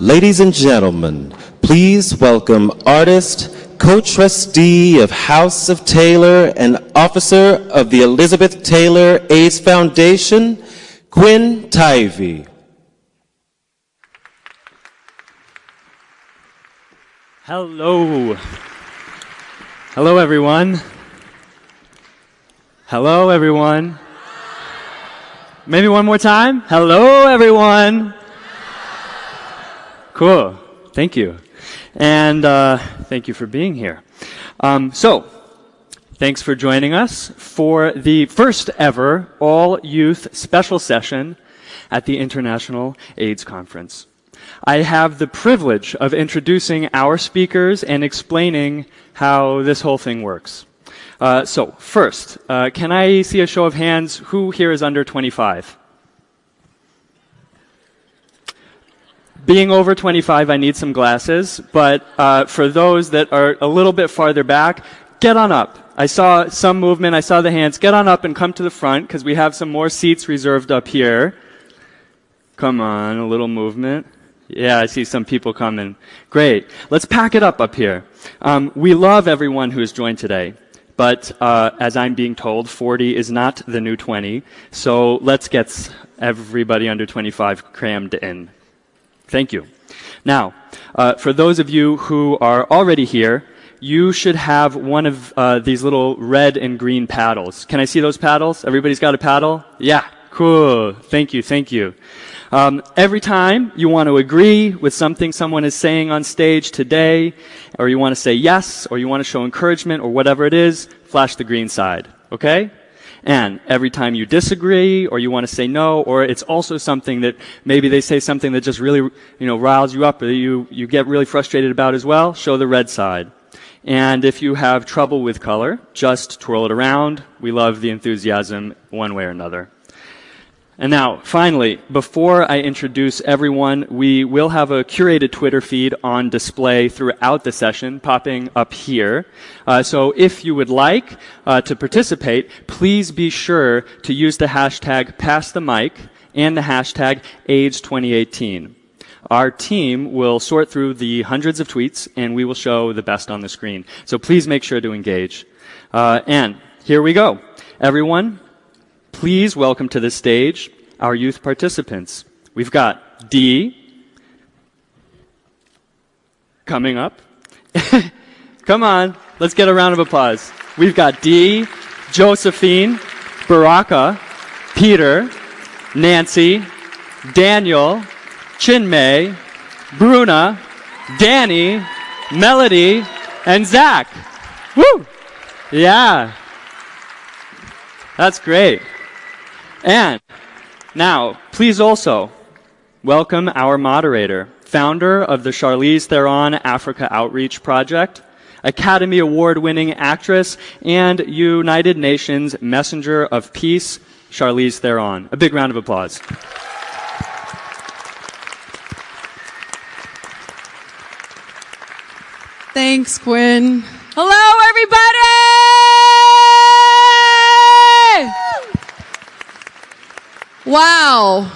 Ladies and gentlemen, please welcome artist, co-trustee of House of Taylor, and officer of the Elizabeth Taylor AIDS Foundation, Quinn Tivey. Hello. Hello, everyone. Hello, everyone. Maybe one more time. Hello, everyone. Cool. Thank you. And thank you for being here. Thanks for joining us for the first ever all-youth special session at the International AIDS Conference. I have the privilege of introducing our speakers and explaining how this whole thing works. First, can I see a show of hands? Who here is under 25? Being over 25, I need some glasses, but for those that are a little bit farther back, get on up. I saw some movement, I saw the hands. Get on up and come to the front, because we have some more seats reserved up here. Come on, a little movement. Yeah, I see some people coming. Great. Let's pack it up here. We love everyone who's joined today, but as I'm being told, 40 is not the new 20, so let's get everybody under 25 crammed in. Thank you. Now, for those of you who are already here, you should have one of these little red and green paddles. Can I see those paddles? Everybody's got a paddle? Yeah, cool. Thank you, thank you. Every time you want to agree with something someone is saying on stage today, or you want to say yes, or you want to show encouragement, or whatever it is, flash the green side, okay? And every time you disagree, or you want to say no, or it's also something that maybe they say something that just really, riles you up, or you get really frustrated about as well, show the red side. And if you have trouble with color, just twirl it around. We love the enthusiasm one way or another. And now, finally, before I introduce everyone, we will have a curated Twitter feed on display throughout the session, popping up here. So if you would like to participate, please be sure to use the hashtag #PassTheMic and the hashtag AIDS2018. Our team will sort through the hundreds of tweets, and we will show the best on the screen. So please make sure to engage. And here we go. Everyone, please welcome to the stage our youth participants. We've got Dee coming up. Come on, let's get a round of applause. We've got Dee, Josephine, Baraka, Peter, Nancy, Daniel, Chinmay, Bruna, Danny, Melody, and Zach. Woo! Yeah. That's great. And now, please also welcome our moderator, founder of the Charlize Theron Africa Outreach Project, Academy Award-winning actress, and United Nations Messenger of Peace, Charlize Theron. A big round of applause. Thanks, Quinn. Hello, everybody! Wow.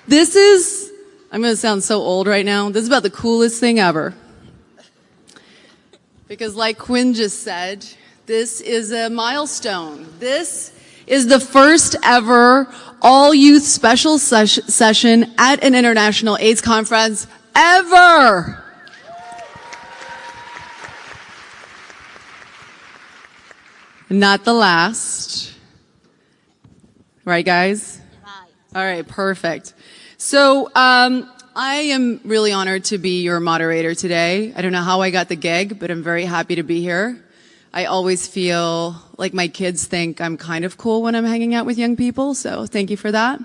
This is, I'm going to sound so old right now. This is about the coolest thing ever. Because like Quinn just said, this is a milestone. This is the first ever all-youth special session at an international AIDS conference ever. Not the last. Right, guys? Right. All right, perfect. So, I am really honored to be your moderator today. I don't know how I got the gig, but I'm very happy to be here. I always feel like my kids think I'm kind of cool when I'm hanging out with young people, so thank you for that.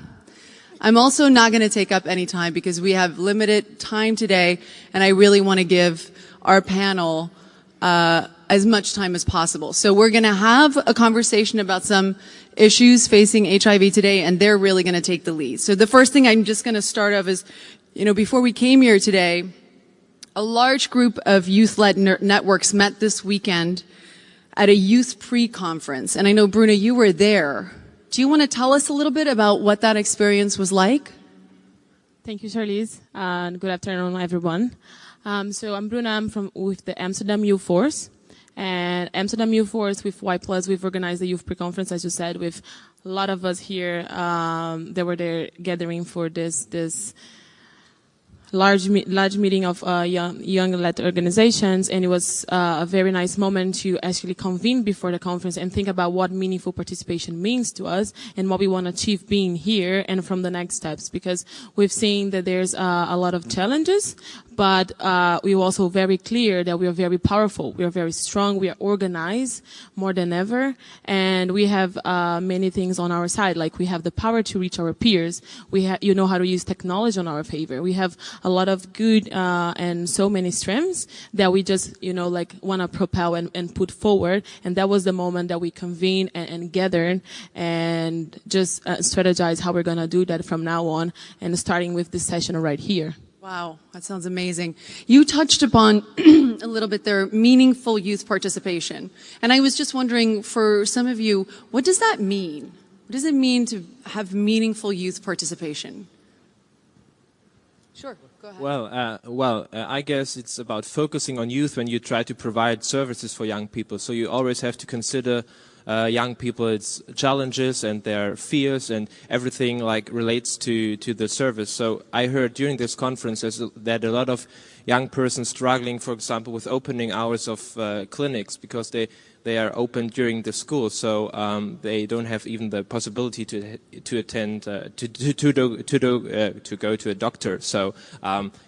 I'm also not going to take up any time because we have limited time today, and I really want to give our panel as much time as possible. So we're going to have a conversation about some issues facing HIV today, and they're really going to take the lead. So the first thing I'm just going to start off is, before we came here today, a large group of youth-led networks met this weekend at a youth pre-conference. And I know, Bruna, you were there. Do you want to tell us a little bit about what that experience was like? Thank you, Charlize, and good afternoon, everyone. So I'm Bruna. I'm with the Amsterdam Youth Force. And Amsterdam Youth Force with Y+, we've organized the Youth Pre-Conference, as you said, with a lot of us here that were there gathering for this large meeting of young-led organizations, and it was a very nice moment to actually convene before the conference and think about what meaningful participation means to us and what we want to achieve being here and from the next steps, because we've seen that there's a lot of challenges, but we were also very clear that we are very powerful, we are very strong, we are organized more than ever, and we have many things on our side, like we have the power to reach our peers, you know how to use technology on our favor, we have a lot of good and so many strengths that we just, want to propel and put forward. And that was the moment that we convened and gathered and just strategize how we're going to do that from now on, and starting with this session right here. Wow, that sounds amazing. You touched upon a little bit there, meaningful youth participation. And I was just wondering, for some of you, what does that mean? What does it mean to have meaningful youth participation? Sure. Go ahead. Well, I guess it's about focusing on youth when you try to provide services for young people. So you always have to consider young people, its challenges and their fears and everything like relates to the service. So I heard during this conference that a lot of young persons struggling, for example, with opening hours of clinics because they are open during the school, so they don't have even the possibility to attend to go to a doctor. So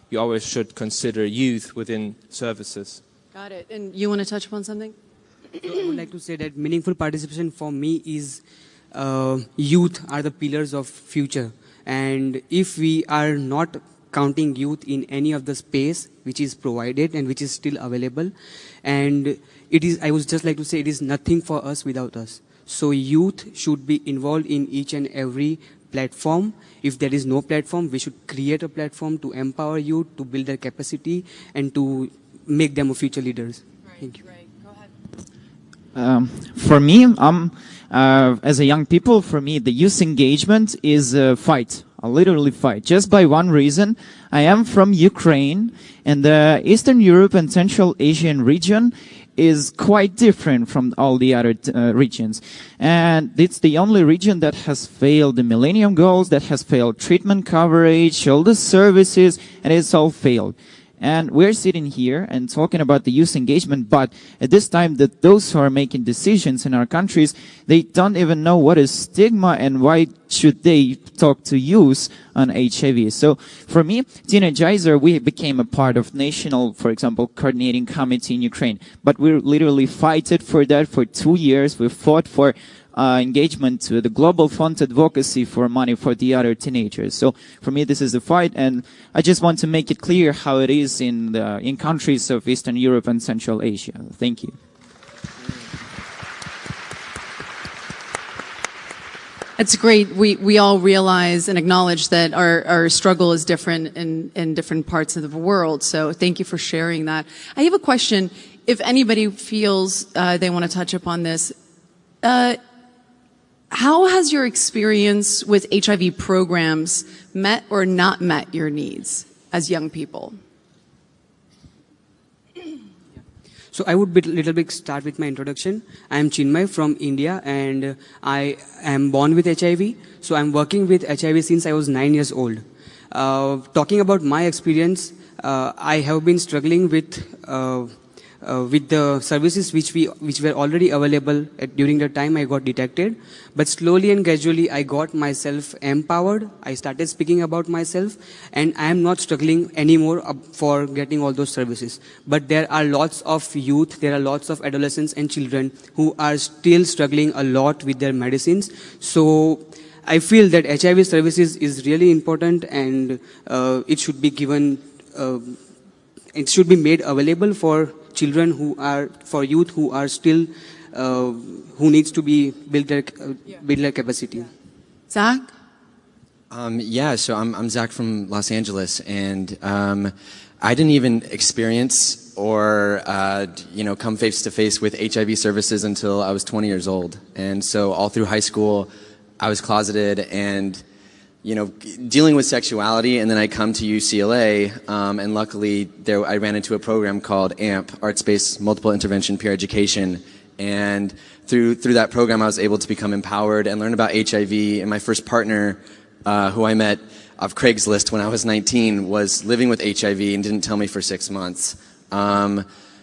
you always should consider youth within services. Got it. And you want to touch upon something? So I would like to say that meaningful participation for me is youth are the pillars of future, and if we are not counting youth in any of the space which is provided and which is still available, and I would just like to say it is nothing for us without us. So youth should be involved in each and every platform. If there is no platform, we should create a platform to empower youth, to build their capacity, and to make them future leaders. Right, Thank you. Right. Go ahead. For me, as a young people, for me, the youth engagement is a fight. A literally fight, just by one reason. I am from Ukraine, and the Eastern Europe and Central Asian region is quite different from all the other regions. And it's the only region that has failed the Millennium Goals, that has failed treatment coverage, all the services, and it's all failed. And we're sitting here and talking about the youth engagement, but at this time that those who are making decisions in our countries, they don't even know what is stigma and why should they talk to youth on HIV. So for me, Teenagizer, we became a part of national, for example, coordinating committee in Ukraine. But we literally fighted for that for 2 years. We fought for engagement to the Global Fund advocacy for money for the other teenagers. So for me, this is a fight, and I just want to make it clear how it is in countries of Eastern Europe and Central Asia. Thank you. It's great. We all realize and acknowledge that our struggle is different in different parts of the world. So thank you for sharing that. I have a question. If anybody feels they want to touch upon this, how has your experience with HIV programs met or not met your needs as young people? So I would start with my introduction. I am Chinmay from India, and I am born with HIV. So I'm working with HIV since I was 9 years old. Talking about my experience, I have been struggling with the services which were already available during the time I got detected. But slowly and gradually I got myself empowered. I started speaking about myself, and I am not struggling anymore for getting all those services. But there are lots of youth, there are lots of adolescents and children who are still struggling a lot with their medicines. So I feel that HIV services is really important, and it should be given, it should be made available for children for youth who are still, who needs to be build their capacity. Zach? So I'm Zach from Los Angeles, and I didn't even experience or come face to face with HIV services until I was 20 years old. And so all through high school, I was closeted, and dealing with sexuality, and then I come to UCLA, and luckily there I ran into a program called AMP, Arts-Based Multiple Intervention Peer Education, and through that program I was able to become empowered and learn about HIV, and my first partner, who I met off Craigslist when I was 19, was living with HIV and didn't tell me for 6 months.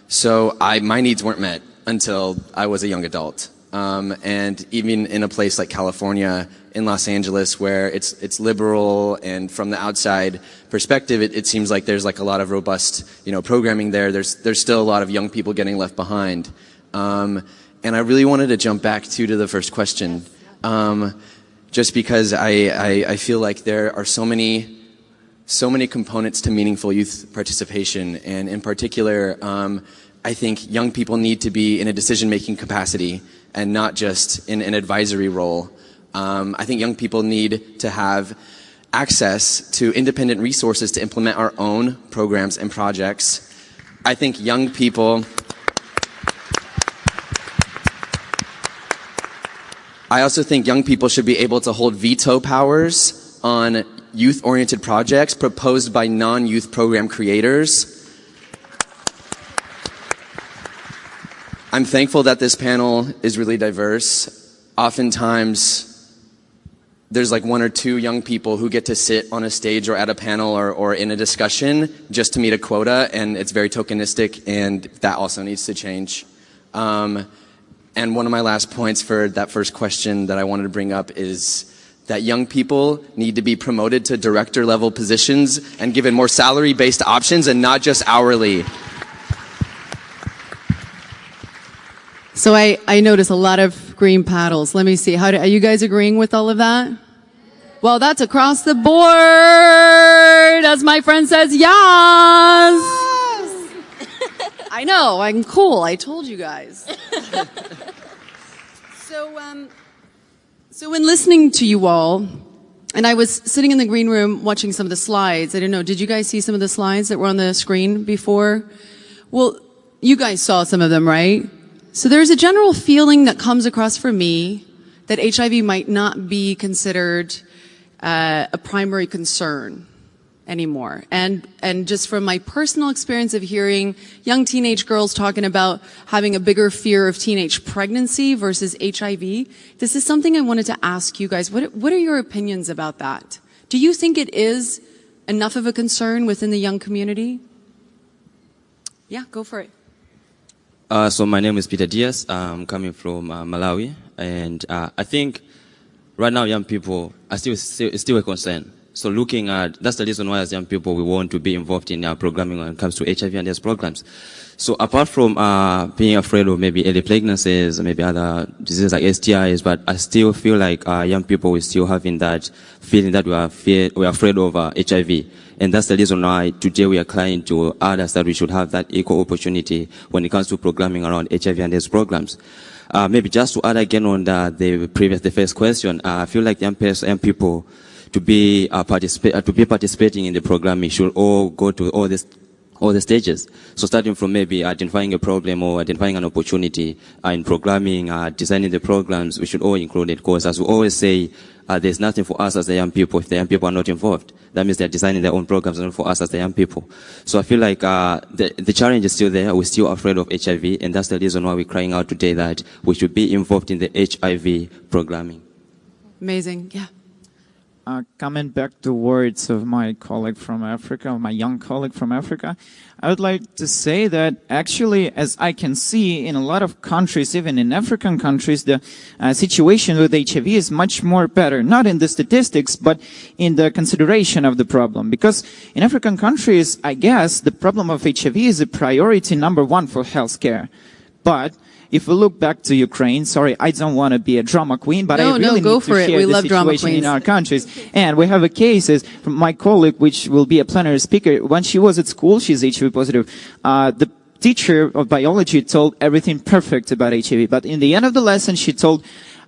So my needs weren't met until I was a young adult. And even in a place like California, in Los Angeles, where it's liberal, and from the outside perspective, it seems like there's like a lot of robust, programming there. There's still a lot of young people getting left behind. And I really wanted to jump back to the first question, just because I feel like there are so many components to meaningful youth participation, and in particular, I think young people need to be in a decision-making capacity and not just in an advisory role. I think young people need to have access to independent resources to implement our own programs and projects. I think young people... I also think young people should be able to hold veto powers on youth-oriented projects proposed by non-youth program creators. I'm thankful that this panel is really diverse. Oftentimes, there's like 1 or 2 young people who get to sit on a stage or at a panel or in a discussion just to meet a quota, and it's very tokenistic, and that also needs to change. And one of my last points for that first question that I wanted to bring up is that young people need to be promoted to director-level positions and given more salary-based options and not just hourly. So I notice a lot of green paddles. Let me see. Are you guys agreeing with all of that? Well, that's across the board. As my friend says, yes. I know. I'm cool. I told you guys. So in listening to you all, and I was sitting in the green room watching some of the slides. I don't know. Did you guys see some of the slides that were on the screen before? Well, you guys saw some of them, right? So there's a general feeling that comes across for me that HIV might not be considered a primary concern anymore. And just from my personal experience of hearing young teenage girls talking about having a bigger fear of teenage pregnancy versus HIV, this is something I wanted to ask you guys. What are your opinions about that? Do you think it is enough of a concern within the young community? Yeah, go for it. So my name is Peter Diaz. I'm coming from Malawi, and I think right now young people are still a concern. So looking at, that's the reason why as young people we want to be involved in programming when it comes to HIV and AIDS programs. So apart from being afraid of maybe early pregnancies, maybe other diseases like STIs, but I still feel like young people are still having that feeling that we are afraid of HIV. And that's the reason why today we are trying to others that we should have that equal opportunity when it comes to programming around HIV and AIDS programs. Maybe just to add again on the first question, I feel like young people to be participating in the programming should all go to all the stages. So starting from maybe identifying a problem or identifying an opportunity in programming, designing the programs, we should all include it. Because as we always say, there's nothing for us as the young people if the young people are not involved. That means they're designing their own programs and not for us as the young people. So I feel like the challenge is still there. We're still afraid of HIV, and that's the reason why we're crying out today that we should be involved in the HIV programming. Amazing. Yeah. Coming back to words of my colleague from Africa, my young colleague from Africa, I would like to say that actually, as I can see in a lot of countries, even in African countries, the situation with HIV is much more better. Not in the statistics, but in the consideration of the problem. Because in African countries, I guess, the problem of HIV is a priority #1 for healthcare. But if we look back to Ukraine, sorry, I don't want to be a drama queen, but I really need to share the situation in our countries. And we have a cases from my colleague, which will be a plenary speaker. When she was at school, she's HIV positive. The teacher of biology told everything perfect about HIV. But in the end of the lesson, she told,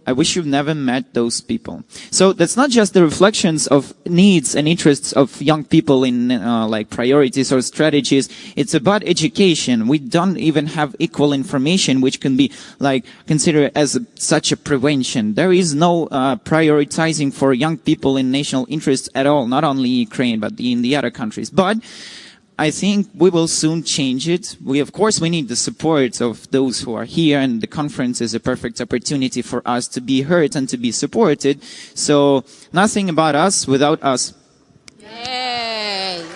I wish you've never met those people. So that's not just the reflections of needs and interests of young people in like priorities or strategies. It's about education. We don't even have equal information, which can be like considered as such a prevention. There is no prioritizing for young people in national interests at all, not only Ukraine, but in the other countries. But I think we will soon change it. Of course, we need the support of those who are here, and the conference is a perfect opportunity for us to be heard and to be supported. So, nothing about us without us. Yay!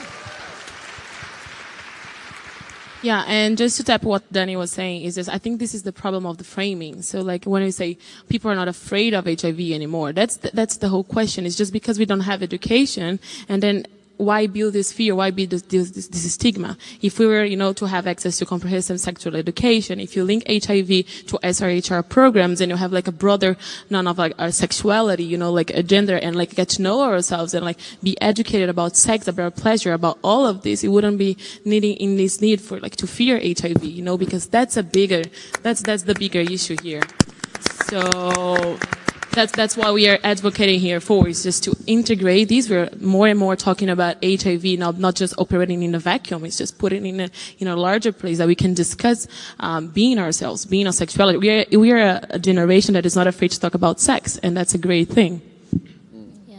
Yeah, and just to tap what Danny was saying is this, I think this is the problem of the framing. So like when we say people are not afraid of HIV anymore, that's the whole question. It's just because we don't have education, and then why build this fear? Why build this stigma? If we were, to have access to comprehensive sexual education, if you link HIV to SRHR programs, and you have like a broader none of like our sexuality, like a gender, and like get to know ourselves and like be educated about sex, about pleasure, about all of this, it wouldn't be needing this need for like to fear HIV, because that's the bigger issue here. So that's why we are advocating here for, is just to integrate these. We're more and more talking about HIV, not just operating in a vacuum. It's just putting in a larger place that we can discuss being ourselves, being our sexuality. We are a generation that is not afraid to talk about sex, and that's a great thing. Yeah.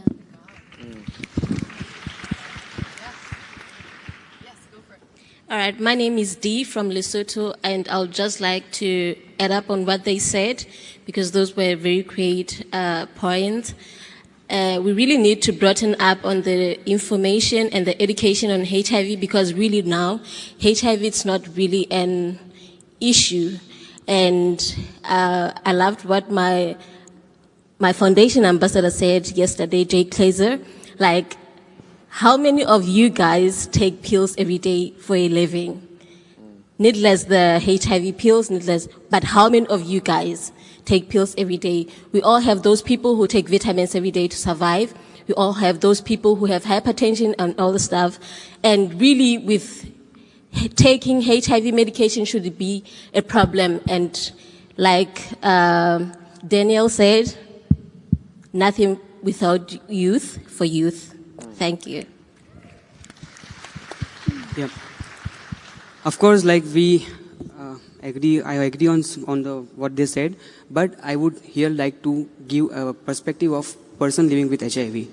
All right, my name is Dee from Lesotho, and I'll just like to add up on what they said, because those were very great points. We really need to broaden up on the information and the education on HIV, because really now, HIV is not really an issue. And I loved what my foundation ambassador said yesterday, Jay Glazer, like, how many of you guys take pills every day for a living? Needless the HIV pills, needless, but how many of you guys take pills every day? We all have those people who take vitamins every day to survive. We all have those people who have hypertension and all the stuff. And really, with taking HIV medication should be a problem. And like Daniel said, nothing without youth for youth. Thank you. Yeah. Of course, like we agree, I agree on what they said, but I would here like to give a perspective of person living with HIV.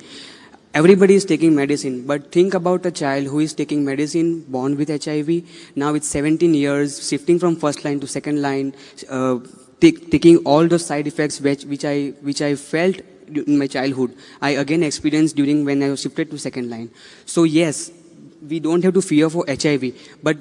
Everybody is taking medicine, but think about a child who is taking medicine, born with HIV. Now it's 17 years, shifting from first line to second line, taking all the side effects which I felt in my childhood. I again experienced during when I was shifted to second line. So yes, we don't have to fear for HIV, but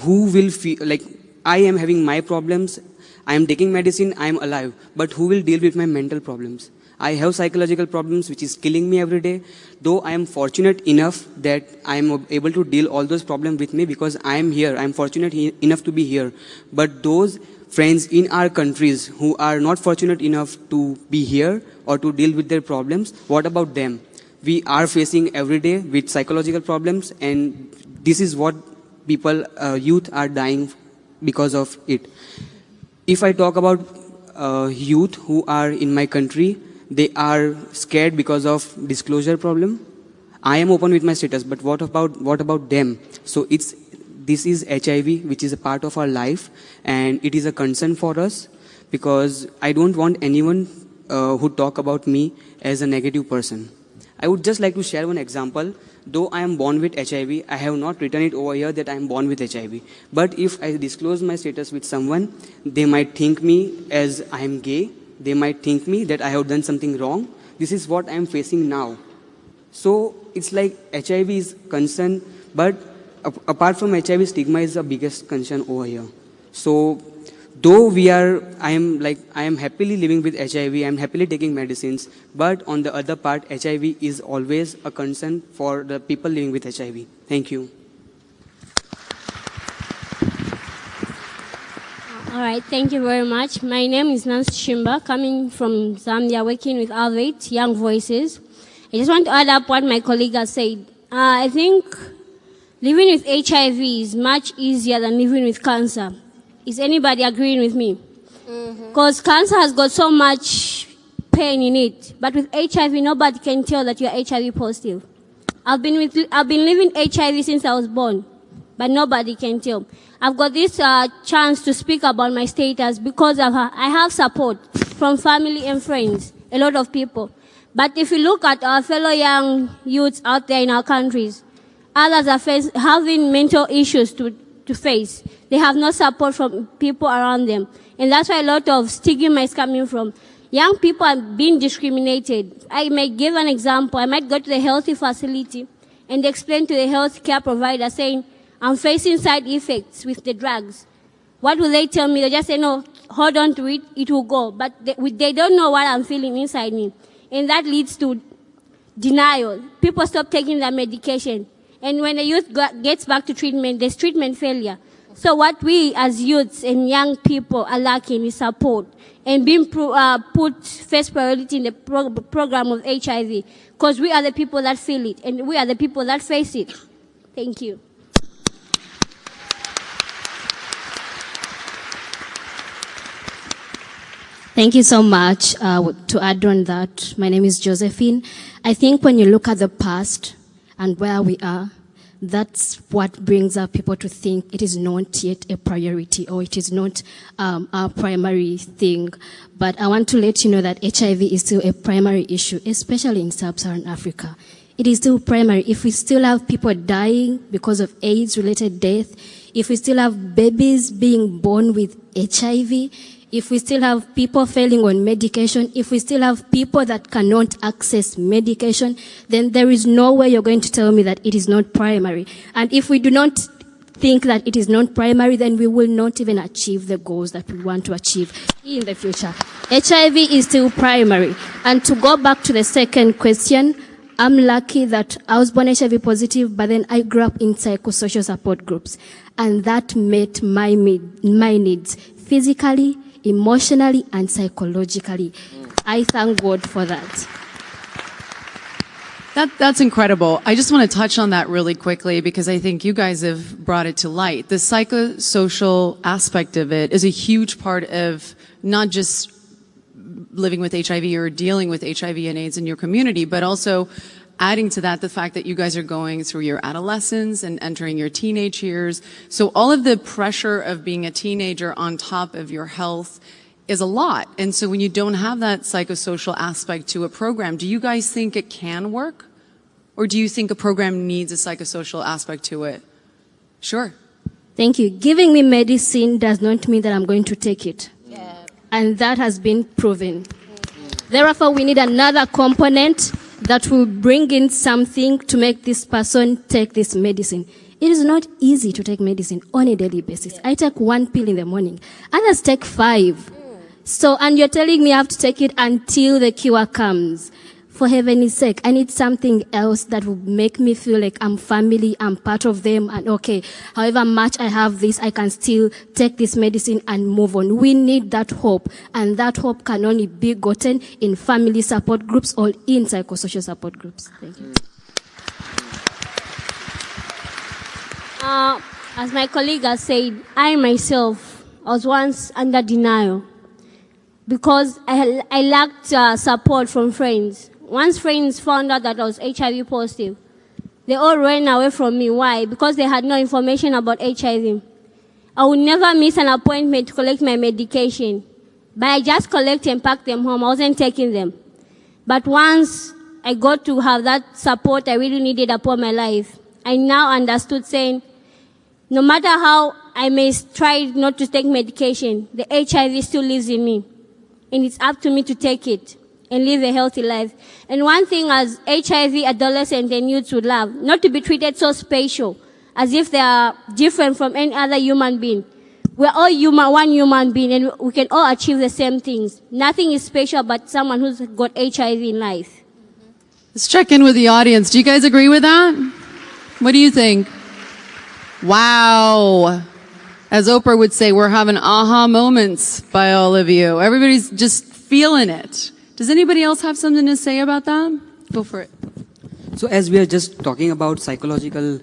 who will feel like I am having my problems, I am taking medicine, I am alive, but who will deal with my mental problems? I have psychological problems which is killing me every day, though I am fortunate enough that I am able to deal all those problems with me because I am here, I am fortunate enough to be here. But those friends in our countries who are not fortunate enough to be here or to deal with their problems, what about them? We are facing every day with psychological problems, and this is what people, youth are dying because of it. If I talk about youth who are in my country, they are scared because of disclosure problem. I am open with my status, but what about them? So this is HIV, which is a part of our life, and it is a concern for us because I don't want anyone who talk about me as a negative person. I would just like to share one example. Though I am born with HIV, I have not written it over here that I am born with HIV. But if I disclose my status with someone, they might think me as I am gay. They might think me that I have done something wrong. This is what I am facing now. So it's like HIV is concern, but apart from HIV, stigma is the biggest concern over here. So though I am happily living with HIV, I am happily taking medicines, but on the other part, HIV is always a concern for the people living with HIV. Thank you. All right, thank you very much. My name is Nancy Shimba, coming from Zambia, working with Elevate Young Voices. I just want to add up what my colleague has said. I think living with HIV is much easier than living with cancer. Is anybody agreeing with me? Because cancer has got so much pain in it. But with HIV, nobody can tell that you're HIV positive. I've been living HIV since I was born, but nobody can tell. I've got this chance to speak about my status because I have support from family and friends, a lot of people. But if you look at our fellow young youths out there in our countries, others are having mental issues to face. They have no support from people around them. And that's where a lot of stigma is coming from. Young people are being discriminated. I may give an example. I might go to the healthy facility and explain to the health care provider saying, I'm facing side effects with the drugs. What will they tell me? They just say, no, hold on to it, it will go. But they don't know what I'm feeling inside me. And that leads to denial. People stop taking their medication. And when the youth gets back to treatment, there's treatment failure. So what we as youths and young people are lacking is support and being put first priority in the program of HIV, because we are the people that feel it and we are the people that face it. Thank you. Thank you so much. To add on that, my name is Josephine. I think when you look at the past and where we are, that's what brings up people to think it is not yet a priority or it is not our primary thing. But I want to let you know that HIV is still a primary issue, especially in sub-Saharan Africa. It is still primary. If we still have people dying because of AIDS-related death, if we still have babies being born with HIV, if we still have people failing on medication, if we still have people that cannot access medication, then there is no way you're going to tell me that it is not primary. And if we do not think that it is not primary, then we will not even achieve the goals that we want to achieve in the future. HIV is still primary. And to go back to the second question, I'm lucky that I was born HIV positive, but then I grew up in psychosocial support groups. And that met my needs physically, emotionally, and psychologically. I thank God for that. That's incredible. I just want to touch on that really quickly because I think you guys have brought it to light. The psychosocial aspect of it is a huge part of not just living with HIV or dealing with HIV and AIDS in your community, but also adding to that the fact that you guys are going through your adolescence and entering your teenage years. So all of the pressure of being a teenager on top of your health is a lot. And so when you don't have that psychosocial aspect to a program, do you guys think it can work? Or do you think a program needs a psychosocial aspect to it? Sure. Thank you. Giving me medicine does not mean that I'm going to take it. Yeah. And that has been proven. Therefore, we need another component that will bring in something to make this person take this medicine. It is not easy to take medicine on a daily basis. Yeah. I take 1 pill in the morning. Others take 5. So, and you're telling me I have to take it until the cure comes. For heaven's sake, I need something else that will make me feel like I'm family, I'm part of them, and okay, however much I have this, I can still take this medicine and move on. We need that hope, and that hope can only be gotten in family support groups or in psychosocial support groups. Thank you. As my colleague has said, I myself was once under denial because I lacked support from friends. Once friends found out that I was HIV positive, they all ran away from me. Why? Because they had no information about HIV. I would never miss an appointment to collect my medication, but I just collect and pack them home. I wasn't taking them. But once I got to have that support I really needed upon my life, I now understood saying, no matter how I may try not to take medication, the HIV still lives in me. And it's up to me to take it and live a healthy life. And one thing as HIV adolescents and youths would love, not to be treated so special, as if they are different from any other human being. We're all human, one human being, and we can all achieve the same things. Nothing is special about someone who's got HIV in life. Let's check in with the audience. Do you guys agree with that? What do you think? Wow. As Oprah would say, we're having aha moments by all of you. Everybody's just feeling it. Does anybody else have something to say about that? Go for it. So as we are just talking about psychological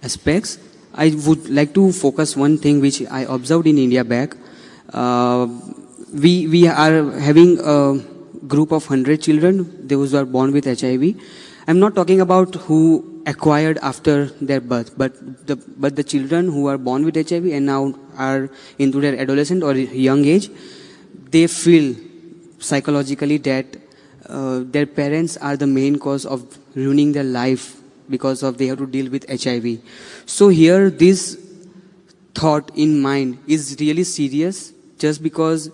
aspects, I would like to focus one thing which I observed in India back. We are having a group of 100 children, those who are born with HIV. I'm not talking about who acquired after their birth, but the children who are born with HIV and now are into their adolescent or young age, they feel psychologically that their parents are the main cause of ruining their life because of they have to deal with HIV. So here this thought in mind is really serious, just because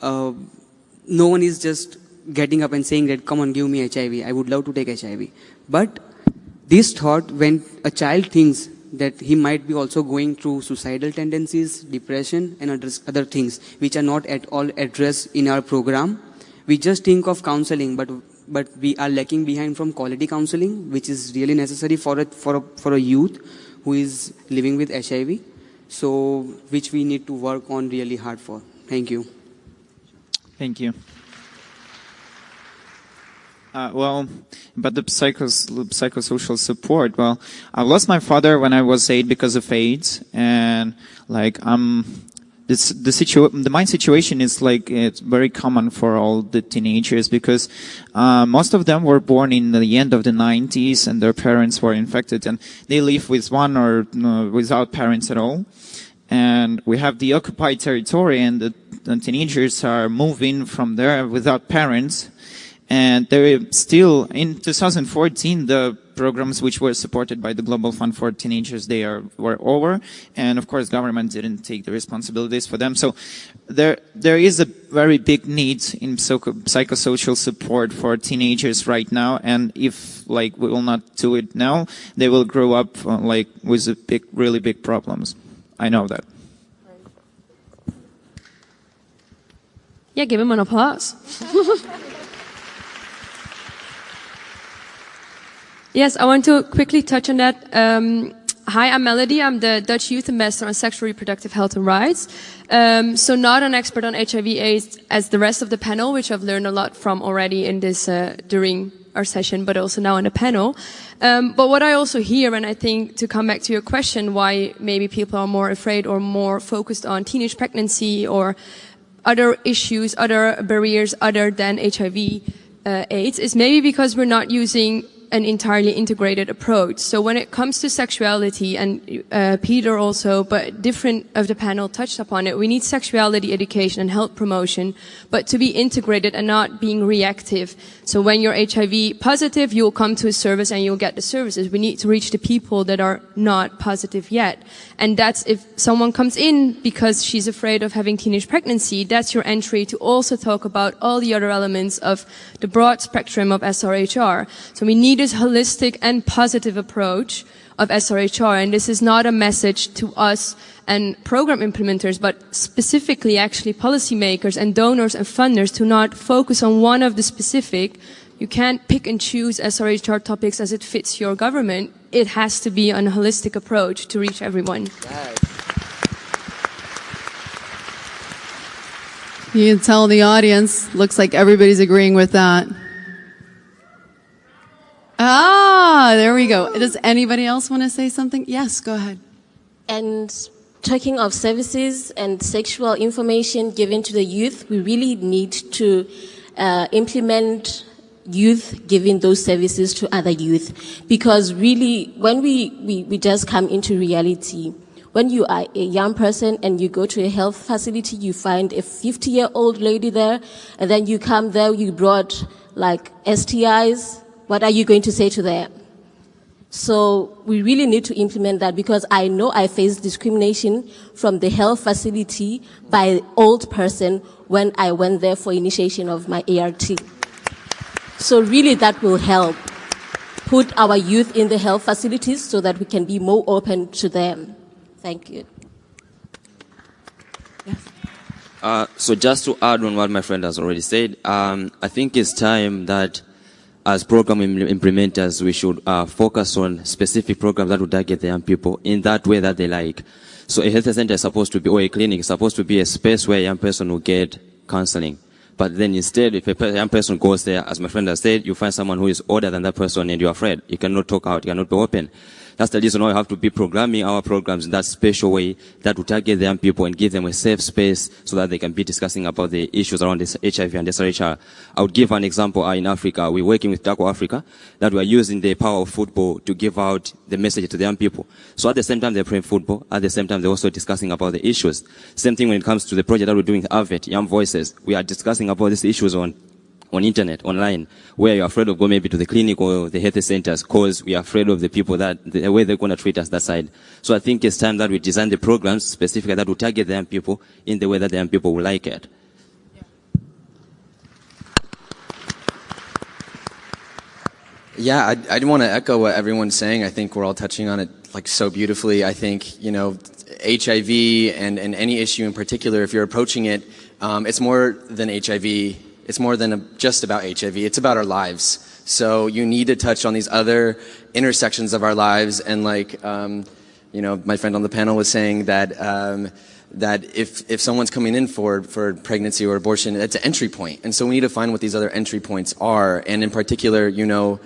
no one is just getting up and saying that, come on, give me HIV, I would love to take HIV. But this thought, when a child thinks that he might be also going through suicidal tendencies, depression and other things which are not at all addressed in our program, we just think of counseling, but we are lacking behind from quality counseling, which is really necessary for a youth who is living with HIV. So, which we need to work on really hard for. Thank you. Thank you. Well, about the psychosocial support. Well, I lost my father when I was 8 because of AIDS, and like the mind situation is like it's very common for all the teenagers, because most of them were born in the end of the 90s and their parents were infected, and they live with one or without parents at all. And we have the occupied territory, and the teenagers are moving from there without parents. And they're still, in 2014, the programs which were supported by the Global Fund for Teenagers, were over. And of course, government didn't take the responsibilities for them. So there is a very big need in psychosocial support for teenagers right now. And if we will not do it now, they will grow up with really big problems. I know that. Yeah, give him an applause. Yes, I want to quickly touch on that. Hi, I'm Melody. I'm the Dutch Youth Ambassador on Sexual Reproductive Health and Rights. So not an expert on HIV/AIDS as the rest of the panel, which I've learned a lot from already in this during our session, but also now in the panel. But what I also hear, and I think to come back to your question, why maybe people are more afraid or more focused on teenage pregnancy or other issues, other barriers other than HIV/AIDS, is maybe because we're not using an entirely integrated approach. So when it comes to sexuality, and Peter also, but different of the panel touched upon it, we need sexuality education and health promotion, but to be integrated and not being reactive. So when you're HIV positive, you'll come to a service and you'll get the services. We need to reach the people that are not positive yet. And that's if someone comes in because she's afraid of having teenage pregnancy, that's your entry to also talk about all the other elements of the broad spectrum of SRHR. So we need this holistic and positive approach of SRHR, and this is not a message to us and program implementers, but specifically actually policymakers and donors and funders to not focus on one of the specific. You can't pick and choose SRHR topics as it fits your government. It has to be a holistic approach to reach everyone. You can tell the audience, looks like everybody's agreeing with that. Ah, there we go. Does anybody else want to say something? Yes, go ahead. And talking of services and sexual information given to the youth, we really need to implement youth giving those services to other youth. Because really, when we just come into reality, when you are a young person and you go to a health facility, you find a 50-year-old lady there, and then you come there, you brought STIs. What are you going to say to them? So we really need to implement that, because I know I faced discrimination from the health facility by an old person when I went there for initiation of my ART. So really that will help put our youth in the health facilities so that we can be more open to them. Thank you. So just to add on what my friend has already said, I think it's time that as program implementers, we should focus on specific programs that would target the young people in that way that they like. So a health center is supposed to be, or a clinic is supposed to be a space where a young person will get counseling. But then instead, if a young person goes there, as my friend has said, you find someone who is older than that person and you're afraid. You cannot talk out, you cannot be open. That's the reason why we have to be programming our programs in that special way that will target the young people and give them a safe space so that they can be discussing about the issues around this HIV and SRHR. I would give an example in Africa. We're working with DACO Africa that we are using the power of football to give out the message to the young people. So at the same time they're playing football, at the same time they're also discussing about the issues. Same thing when it comes to the project that we're doing with AVET, Young Voices. We are discussing about these issues on internet, online, where you're afraid of going maybe to the clinic or the health centers because we are afraid of the people that, the way they're going to treat us that side. So I think it's time that we design the programs specifically that will target the young people in the way that the young people will like it. Yeah, I want to echo what everyone's saying. I think we're all touching on it like so beautifully. I think, you know, HIV and any issue in particular, if you're approaching it, it's more than HIV. It's more than just about HIV. It's about our lives. So you need to touch on these other intersections of our lives. And like, you know, my friend on the panel was saying that that if someone's coming in for pregnancy or abortion, it's an entry point. And so we need to find what these other entry points are. And in particular, you know,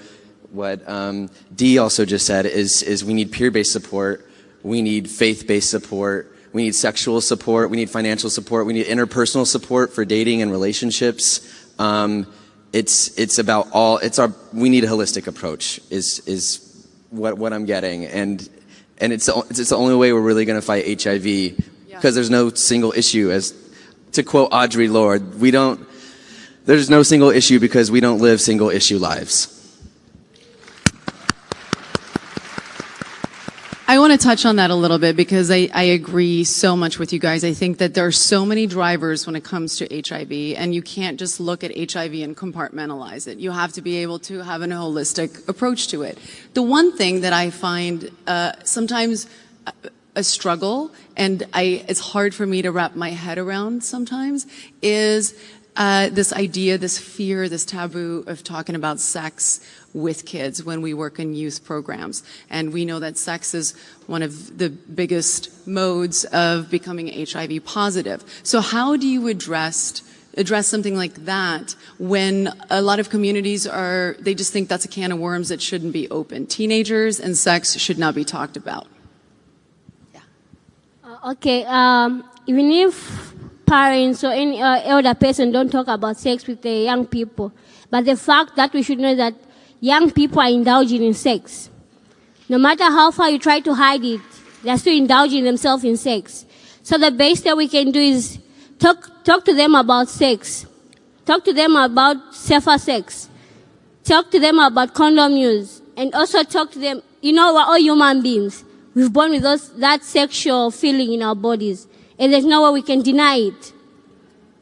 what Dee also just said is we need peer-based support. We need faith-based support. We need sexual support. We need financial support. We need interpersonal support for dating and relationships. It's about all. We need a holistic approach. Is what I'm getting, and it's the only way we're really going to fight HIV, because there's no single issue. As to quote Audre Lorde, there's no single issue because we don't live single issue lives. I want to touch on that a little bit because I agree so much with you guys. I think that there are so many drivers when it comes to HIV, and you can't just look at HIV and compartmentalize it. You have to be able to have a holistic approach to it. The one thing that I find sometimes a struggle, and it's hard for me to wrap my head around sometimes, is this idea, this fear, this taboo of talking about sex with kids when we work in youth programs. And we know that sex is one of the biggest modes of becoming HIV positive. So how do you address something like that when a lot of communities they just think that's a can of worms that shouldn't be open? Teenagers and sex should not be talked about. Okay, even if parents or any elder person don't talk about sex with the young people, but the fact that we should know that young people are indulging in sex. No matter how far you try to hide it, they're still indulging themselves in sex. So the best that we can do is talk to them about sex. Talk to them about safer sex. Talk to them about condom use. And also talk to them, you know, we're all human beings. We've born with that sexual feeling in our bodies. And there's no way we can deny it.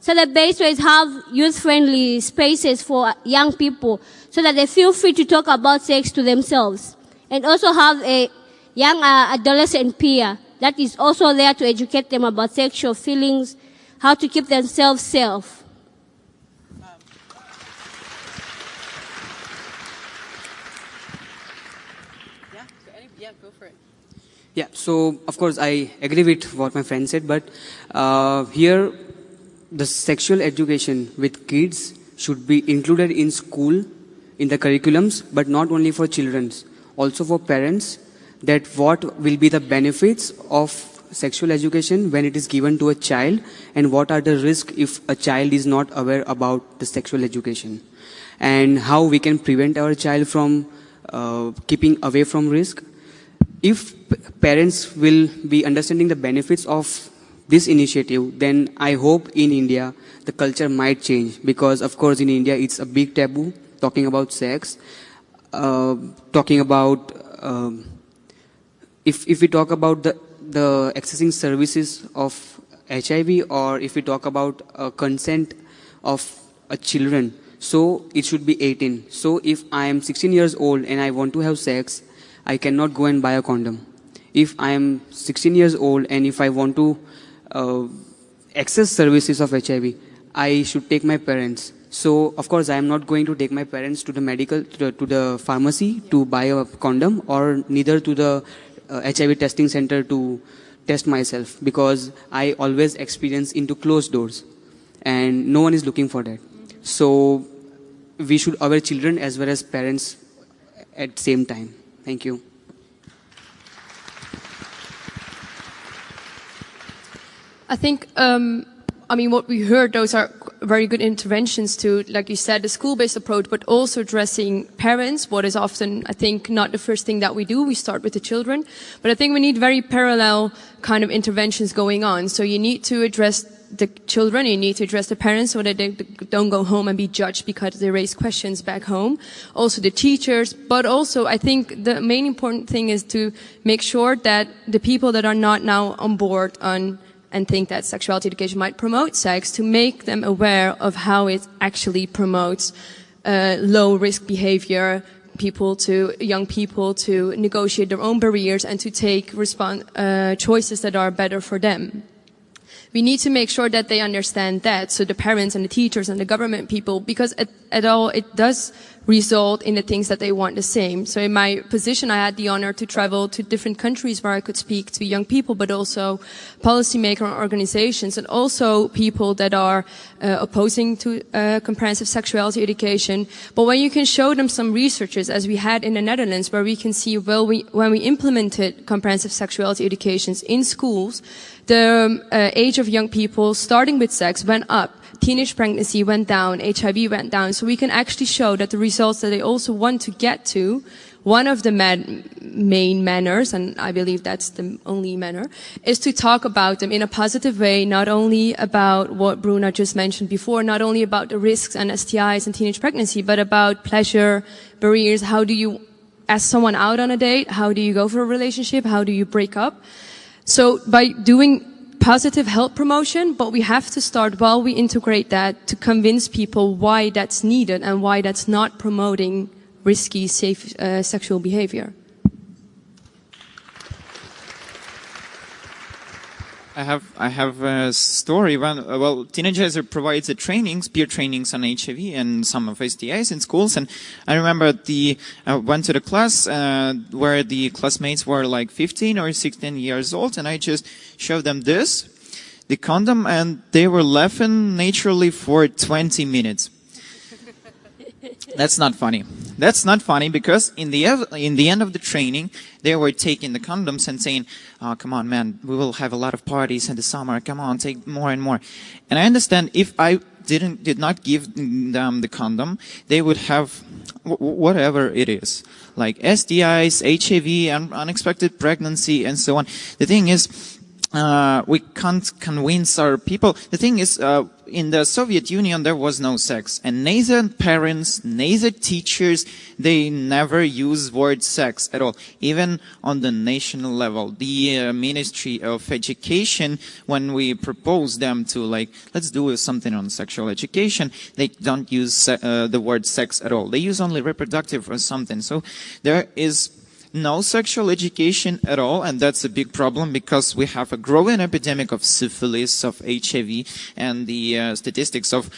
So the best way is have youth-friendly spaces for young people so that they feel free to talk about sex to themselves. And also have a young adolescent peer that is also there to educate them about sexual feelings, how to keep themselves safe. Yeah, go for it. Yeah, so of course I agree with what my friend said, but here the sexual education with kids should be included in school, in the curriculums, but not only for children, also for parents, that what will be the benefits of sexual education when it is given to a child, and what are the risks if a child is not aware about the sexual education, and how we can prevent our child from keeping away from risk. If parents will be understanding the benefits of this initiative, then I hope in India the culture might change, because of course in India it's a big taboo talking about sex, talking about if we talk about the accessing services of HIV, or if we talk about consent of a children, so it should be 18. So if I am 16 years old and I want to have sex, I cannot go and buy a condom. If I am 16 years old and if I want to access services of HIV, I should take my parents. So of course I am not going to take my parents to the to the pharmacy to buy a condom, or neither to the HIV testing center to test myself, because I always experience into closed doors and no one is looking for that. So we should aware children as well as parents at the same time. Thank you. I think, what we heard, those are very good interventions to, like you said, the school-based approach, but also addressing parents, what is often, I think, not the first thing that we do. We start with the children. But I think we need very parallel kind of interventions going on. So you need to address the children, you need to address the parents so that they don't go home and be judged because they raise questions back home. Also the teachers, but also I think the main important thing is to make sure that the people that are not now on board on and think that sexuality education might promote sex, to make them aware of how it actually promotes low risk behavior, young people to negotiate their own barriers and to take choices that are better for them. We need to make sure that they understand that, so the parents and the teachers and the government people, because it does result in the things that they want the same. So in my position, I had the honor to travel to different countries where I could speak to young people, but also policymaker organizations and also people that are opposing to comprehensive sexuality education. But when you can show them some researches, as we had in the Netherlands, where we can see, when we implemented comprehensive sexuality educations in schools, the age of young people starting with sex went up. Teenage pregnancy went down, HIV went down. So we can actually show that the results that they also want to get to, one of the main manners, and I believe that's the only manner, is to talk about them in a positive way, not only about what Bruna just mentioned before, not only about the risks and STIs and teenage pregnancy, but about pleasure, barriers. How do you ask someone out on a date? How do you go for a relationship? How do you break up? So by doing positive health promotion, but we have to start while we integrate that to convince people why that's needed and why that's not promoting risky, safe sexual behavior. I have a story. Teenager provides peer trainings on HIV and some of STIs in schools. And I remember I went to the class where the classmates were like 15 or 16 years old, and I just showed them the condom, and they were laughing naturally for 20 minutes. That's not funny. That's not funny because in the end of the training, they were taking the condoms and saying, "Oh, come on, man, we will have a lot of parties in the summer. Come on, take more and more." And I understand if I did not give them the condom, they would have whatever it is, like STIs, HIV, unexpected pregnancy, and so on. The thing is, we can't convince our people. The thing is, in the Soviet Union, there was no sex. And neither parents, neither teachers, they never use word sex at all. Even on the national level, the Ministry of Education, when we propose them to, let's do something on sexual education, they don't use the word sex at all. They use only reproductive or something. So there is no sexual education at all, and that's a big problem because we have a growing epidemic of syphilis, of HIV, and the statistics of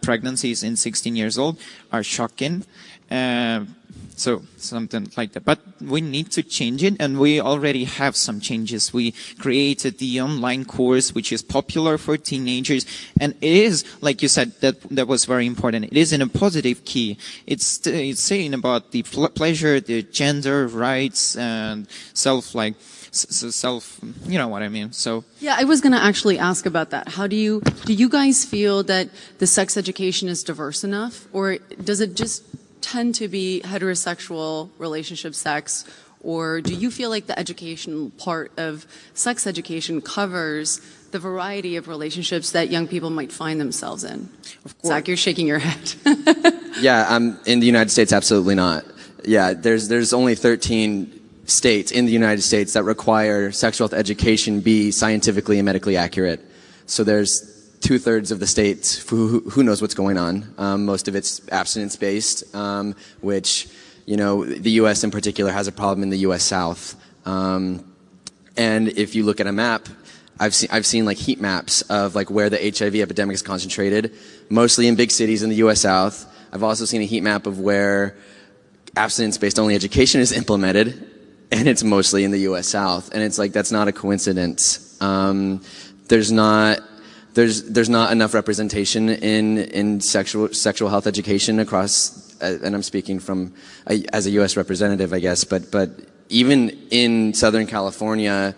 pregnancies in 16 years old are shocking. So something like that. But we need to change it, and we already have some changes. We created the online course, which is popular for teenagers, and it is, like you said, that was very important. It is in a positive key. It's saying about the pleasure, the gender rights, and self, you know what I mean. So yeah, I was going to actually ask about that. How do you guys feel that the sex education is diverse enough, or does it just tend to be heterosexual relationship sex, or do you feel like the educational part of sex education covers the variety of relationships that young people might find themselves in? Of course. Zach, you're shaking your head. Yeah, in the United States, absolutely not. Yeah, there's only 13 states in the United States that require sexual health education be scientifically and medically accurate. So there's 2/3 of the states who knows what's going on. Most of it's abstinence-based, which, the U.S. in particular has a problem in the U.S. South. And if you look at a map, I've seen like heat maps of like where the HIV epidemic is concentrated, mostly in big cities in the U.S. South. I've also seen a heat map of where abstinence-based only education is implemented, and it's mostly in the U.S. South. And it's like, that's not a coincidence. There's not enough representation in sexual health education across, and I'm speaking as a U.S. representative, I guess, but even in Southern California,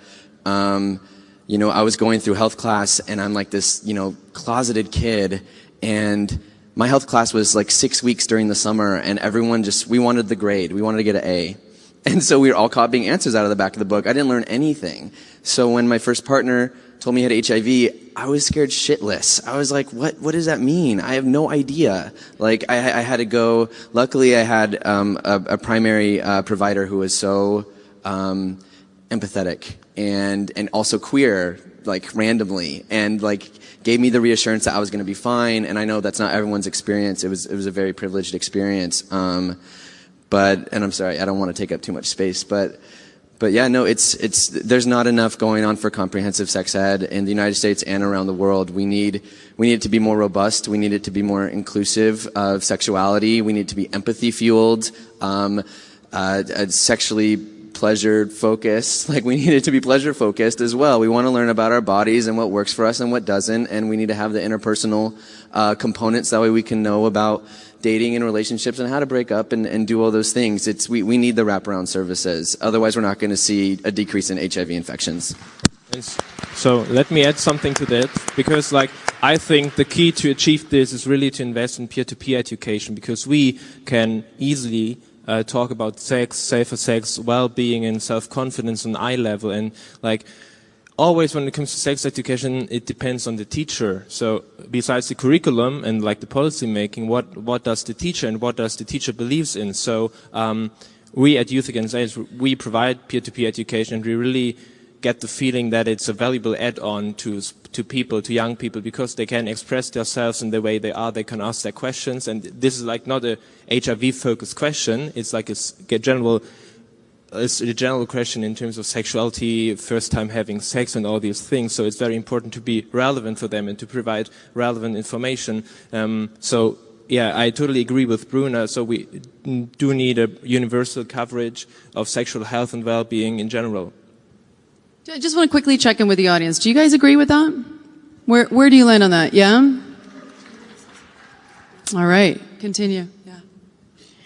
I was going through health class, and I'm like this, closeted kid, and my health class was like 6 weeks during the summer, and everyone we wanted the grade. We wanted to get an A. And so we were all copying answers out of the back of the book. I didn't learn anything. So when my first partner told me he had HIV, I was scared shitless. I was like, what does that mean? I have no idea. Like, I had to go, luckily I had a primary provider who was so empathetic and also queer, like randomly, and like gave me the reassurance that I was going to be fine. And I know that's not everyone's experience. It was a very privileged experience. And I'm sorry, I don't want to take up too much space, but yeah, no, there's not enough going on for comprehensive sex ed in the United States and around the world. We need it to be more robust. We need it to be more inclusive of sexuality. We need it to be empathy fueled, sexually pleasure focused. Like, we need it to be pleasure focused as well. We want to learn about our bodies and what works for us and what doesn't, and we need to have the interpersonal components. That way we can know about dating and relationships and how to break up and do all those things. We need the wraparound services. Otherwise, we're not going to see a decrease in HIV infections. So let me add something to that, because I think the key to achieve this is really to invest in peer-to-peer education, because we can easily talk about sex, safer sex, well-being and self-confidence on eye level, and always when it comes to sex education, it depends on the teacher. So besides the curriculum and the policy making, what does the teacher and what does the teacher believes in? So we at Youth Against AIDS, we provide peer-to-peer education, and we really get the feeling that it's a valuable add-on to people, to young people, because they can express themselves in the way they are. They can ask their questions, and this is not a HIV-focused question. It's like a general question in terms of sexuality, first time having sex, and all these things. So it's very important to be relevant for them and to provide relevant information. So yeah, I totally agree with Bruna. So we do need a universal coverage of sexual health and well-being in general. I just want to quickly check in with the audience. Do you guys agree with that? Where do you land on that? Yeah? All right. Continue. Yeah.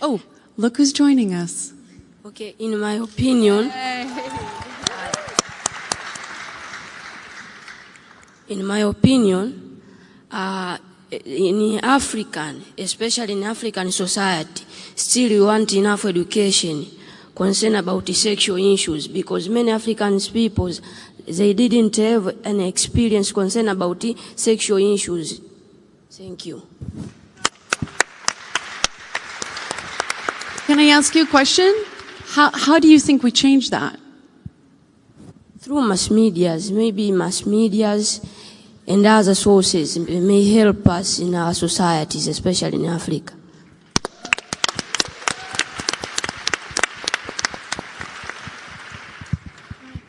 Oh, look who's joining us. Okay, in my opinion, in African, especially in African society, still we want enough education concern about the sexual issues, because many African people, they didn't have an experience concern about the sexual issues. Thank you. Can I ask you a question? How do you think we change that? Through mass medias, maybe mass medias and other sources may help us in our societies, especially in Africa.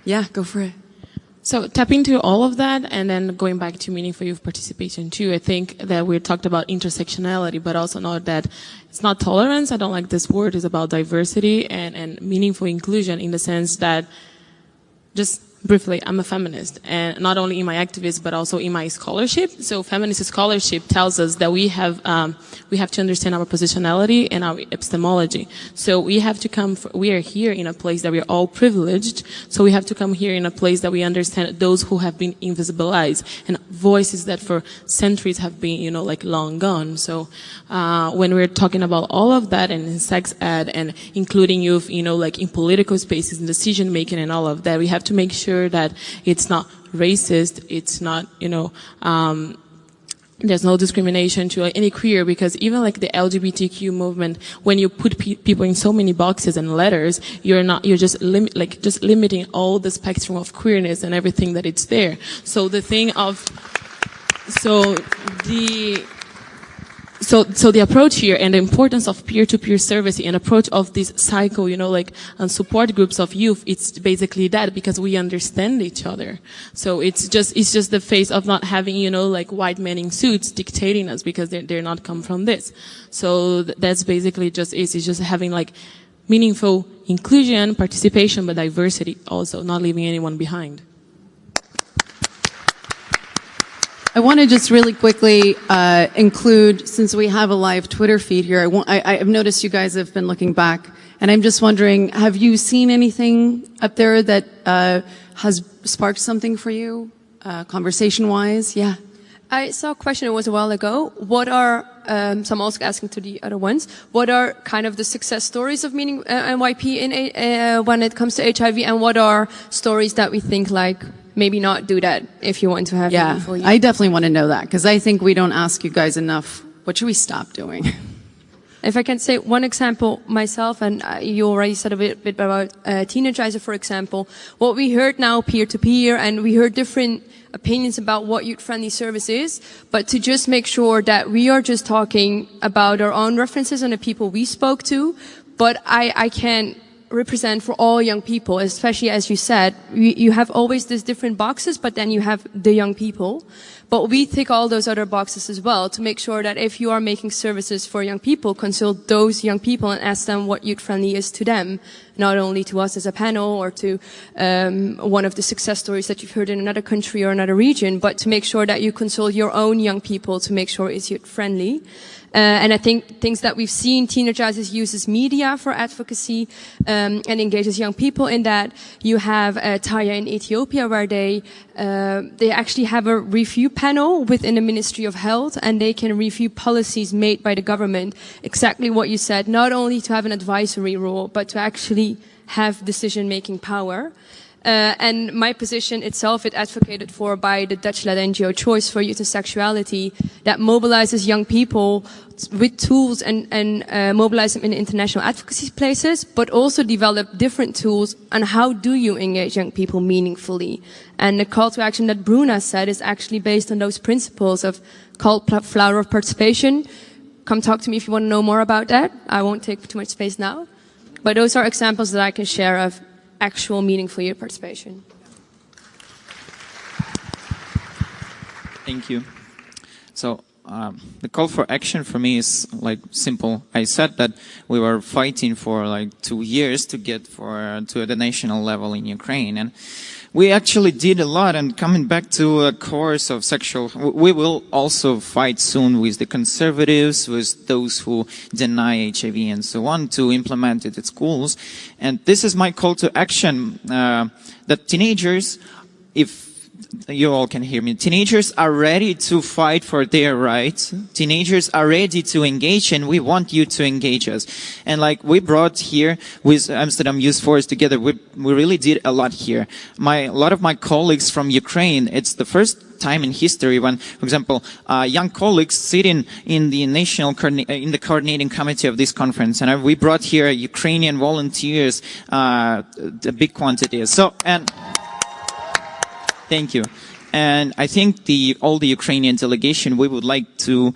Yeah, go for it. So tap into all of that, and then going back to meaningful youth participation too. I think that we talked about intersectionality, but also know that it's not tolerance. I don't like this word. It's about diversity and meaningful inclusion, in the sense that, just briefly, I'm a feminist, and not only in my activism, but also in my scholarship. So feminist scholarship tells us that we have to understand our positionality and our epistemology. So we are here in a place that we are all privileged. So we have to come here in a place that we understand those who have been invisibilized and voices that for centuries have been, long gone. So, when we're talking about all of that and in sex ed and including youth, in political spaces and decision making and all of that, we have to make sure that it's not racist, it's not, there's no discrimination to any queer, because even the LGBTQ movement, when you put people in so many boxes and letters, you're just limiting all the spectrum of queerness and everything that it's there. So the approach here and the importance of peer-to-peer service and approach of this cycle, and support groups of youth, it's basically that, because we understand each other. So it's just the face of not having, white men in suits dictating us, because they're not come from this. So that's basically it's just having meaningful inclusion, participation, but diversity also, not leaving anyone behind. I want to just really quickly include, since we have a live Twitter feed here, I've noticed you guys have been looking back And I'm just wondering, have you seen anything up there that has sparked something for you, conversation-wise? Yeah. I saw a question, it was a while ago. What are, so I'm also asking to the other ones, what are kind of the success stories of meeting NYP in, when it comes to HIV, and what are stories that we think like, maybe not do that if you want to have meaningful youth? I definitely want to know that, because I think we don't ask you guys enough. What should we stop doing? If I can say one example myself, and you already said a bit about Teenagizer, for example, what we heard now peer-to-peer, and we heard different opinions about what youth-friendly service is, but to just make sure that we are just talking about our own references and the people we spoke to, but I can't represent for all young people, especially as you said, you have always these different boxes, but then you have the young people. But we tick all those other boxes as well to make sure that if you are making services for young people, consult those young people and ask them what youth-friendly is to them, not only to us as a panel or to one of the success stories that you've heard in another country or another region, but to make sure that you consult your own young people to make sure it's youth-friendly. And I think things that we've seen, Teenagizers uses media for advocacy and engages young people in that. You have Taya in Ethiopia where they actually have a review panel within the Ministry of Health, and they can review policies made by the government. Exactly what you said, not only to have an advisory role, but to actually have decision-making power. And my position itself, it advocated for by the Dutch-led NGO Choice for Youth and Sexuality, that mobilizes young people with tools and mobilize them in international advocacy places, but also develop different tools on how do you engage young people meaningfully. And the call to action that Bruna said is actually based on those principles of called flower of participation. Come talk to me if you want to know more about that. I won't take too much space now. But those are examples that I can share of actual meaningful youth participation. Thank you. So the call for action for me is like simple. I said that we were fighting for like 2 years to get to the national level in Ukraine, and we actually did a lot. And coming back to a course of sexual, we will also fight soon with the conservatives, with those who deny HIV and so on, to implement it at schools. And this is my call to action, that teenagers, if you all can hear me, teenagers are ready to fight for their rights. Teenagers are ready to engage, and we want you to engage us. And like we brought here with Amsterdam Youth Force together, we really did a lot here. A lot of my colleagues from Ukraine, it's the first time in history when, for example, young colleagues sitting in the in the coordinating committee of this conference, and we brought here Ukrainian volunteers, a big quantity. So, and thank you. And I think all the Ukrainian delegation, we would like to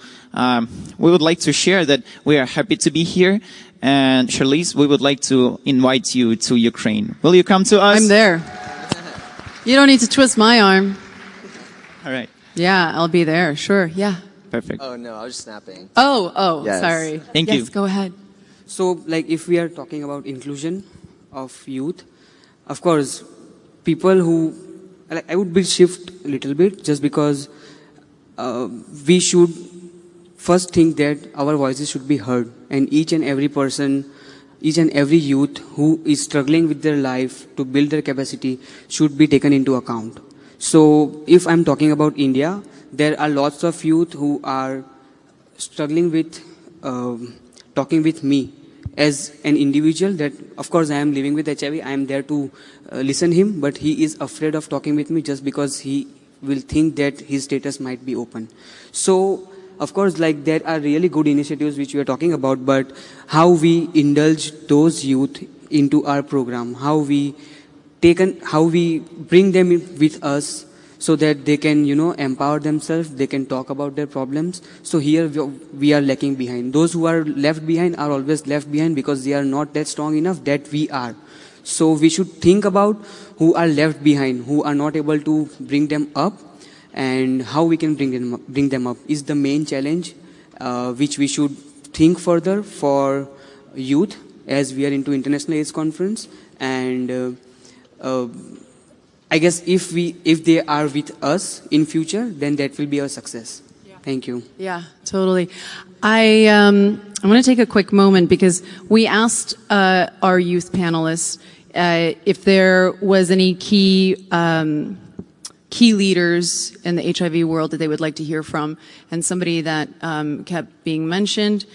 share that we are happy to be here. And Charlize, we would like to invite you to Ukraine. Will you come to us? I'm there. You don't need to twist my arm. All right. Yeah, I'll be there. Sure. Yeah. Perfect. Oh, no, I was just snapping. Oh, Yes. sorry. Thank you. Yes, go ahead. So, like, if we are talking about inclusion of youth, of course, people who, like, I would shift a little bit just because we should first think that our voices should be heard, and each and every person, each and every youth who is struggling with their life to build their capacity should be taken into account. So, if I'm talking about India, there are lots of youth who are struggling with talking with me as an individual, that of course I am living with HIV, I am there to listen him, but he is afraid of talking with me just because he will think that his status might be open. So of course, like, there are really good initiatives which we are talking about, but how we indulge those youth into our program, how we bring them with us so that they can, empower themselves, they can talk about their problems. So here we are lacking behind. Those who are left behind are always left behind because they are not that strong enough that we are. So we should think about who are left behind, who are not able to bring them up, and how we can bring them up is the main challenge which we should think further for youth as we are into International AIDS Conference. And I guess if they are with us in future, then that will be a success. Yeah. Thank you. Yeah, totally. I'm I'm going to take a quick moment because we asked our youth panelists if there was any key leaders in the HIV world that they would like to hear from, and somebody that kept being mentioned,